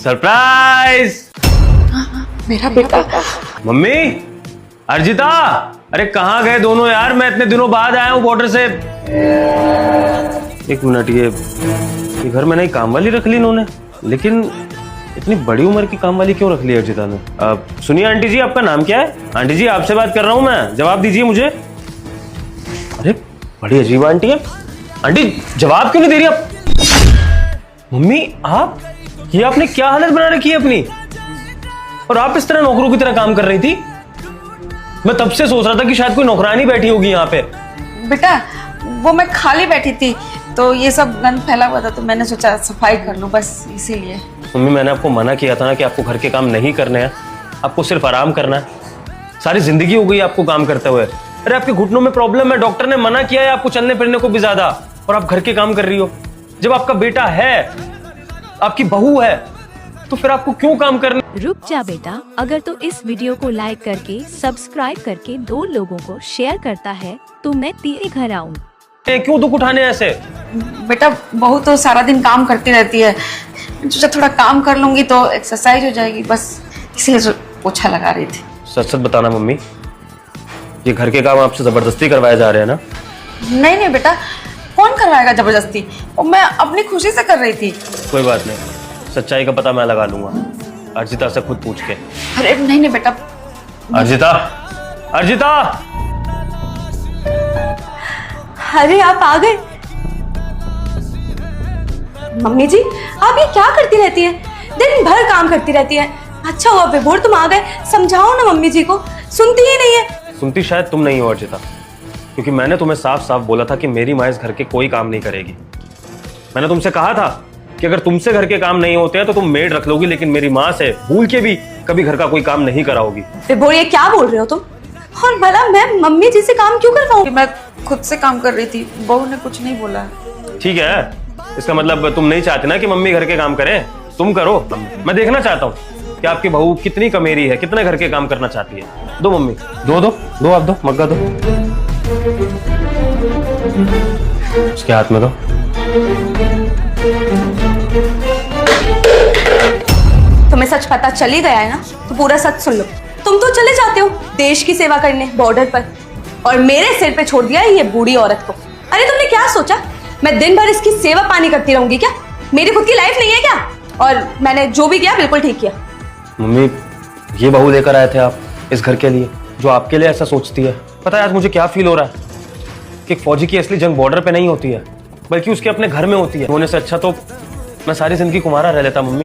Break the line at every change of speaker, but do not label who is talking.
Surprise.
मेरा बेटा।
Mummy, Arjita, अरे कहाँ गए दोनों यार? मैं इतने दिनों बाद आया हूँ बॉर्डर से। एक मिनट, ये घर में नहीं काम वाली रख ली इन्होंने, लेकिन इतनी बड़ी उम्र की काम वाली क्यों रख ली अर्जिता ने? सुनिए आंटी जी, आपका नाम क्या है? आंटी जी, आपसे बात कर रहा हूँ मैं, जवाब दीजिए मुझे। अरे बड़ी अजीब आंटी है। आंटी जवाब क्यों नहीं दे रही आप? मम्मी आप, ये आपने क्या हालत बना रखी है अपनी? और आप इस तरह नौकरों की तरह काम कर रही थी? मैं तब से सोच रहा था कि शायद कोई नौकरानी बैठी होगी यहाँ पे।
बेटा वो मैं खाली बैठी थी तो ये सब गंद फैला हुआ था तो मैंने सोचा सफाई कर लूं, बस इसीलिए।
मम्मी मैंने आपको मना किया था ना कि आपको घर के काम नहीं करने हैं, आपको सिर्फ आराम करना है। सारी जिंदगी हो गई आपको काम करते हुए। अरे आपके घुटनों में प्रॉब्लम है, डॉक्टर ने मना किया है आपको चलने फिरने को भी ज्यादा, और आप घर के काम कर रही हो। जब आपका बेटा है, आपकी बहू है, तो फिर आपको क्यों काम करना?
रुक जा बेटा, अगर तू इस वीडियो को लाइक करके सब्सक्राइब करके 2 लोगों को शेयर करता है तो मैं तेरे घर आऊँ।
क्यों दुख उठाने ऐसे?
बेटा बहू तो सारा दिन काम करती रहती है, सोचा थोड़ा काम कर लूंगी तो एक्सरसाइज हो जाएगी, बस इसलिए पोछा लगा रही थी।
सच सच बताना मम्मी, ये घर के काम आपसे जबरदस्ती करवाए जा रहे हैं ना?
नहीं बेटा, कौन करवाएगा जबरदस्ती, और मैं अपनी खुशी से कर रही थी।
कोई बात नहीं, सच्चाई का पता मैं लगा लूंगा अर्जिता से खुद पूछ के।
अरे नहीं बेटा।
अर्जिता, अर्जिता!
अरे आप आ गए। मम्मी जी आप ये क्या करती रहती है? दिन भर काम करती रहती है। अच्छा हुआ विभोर तुम आ गए, समझाओ ना मम्मी जी को, सुनती ही नहीं है।
सुनती शायद तुम नहीं हो अर्जिता, क्योंकि मैंने तुम्हें साफ साफ बोला था कि मेरी माँ इस घर के कोई काम नहीं करेगी। मैंने तुमसे कहा था कि अगर तुमसे घर के काम नहीं होते हैं तो तुम मेड रख लोगी, लेकिन मेरी माँ से भूल के भी कभी घर का कोई काम नहीं कराओगी।
विभोर ये क्या बोल रहे हो तुम? और भला मैं मम्मी जी से काम क्यों करवाऊं?
मैं खुद से काम कर रही थी, बहू ने कुछ नहीं बोला।
ठीक है, इसका मतलब तुम नहीं चाहते ना कि मम्मी घर के काम करें, तुम करो। मैं देखना चाहता हूँ कि आपकी बहू कितनी कमेरी है, कितने घर के काम करना चाहती है। दो मम्मी, दो आप दो, मग्गा दो उसके हाथ में दो।
तुम्हें सच पता चल ही गया है ना, तो पूरा सच सुन लो। तुम तो चले जाते हो देश की सेवा करने बॉर्डर पर, और मेरे सिर पे छोड़ दिया है ये बूढ़ी औरत को। अरे तुमने क्या सोचा मैं दिन भर इसकी सेवा पानी करती रहूंगी क्या? मेरी खुद की लाइफ नहीं है क्या? और मैंने जो भी किया बिल्कुल ठीक किया।
मम्मी ये बहू लेकर आए थे आप इस घर के लिए, जो आपके लिए ऐसा सोचती है। पता है आज मुझे क्या फील हो रहा है कि फौजी की असली जंग बॉर्डर पे नहीं होती है, बल्कि उसके अपने घर में होती है। होने से अच्छा तो मैं सारी जिंदगी कुंवारा रह लेता मम्मी।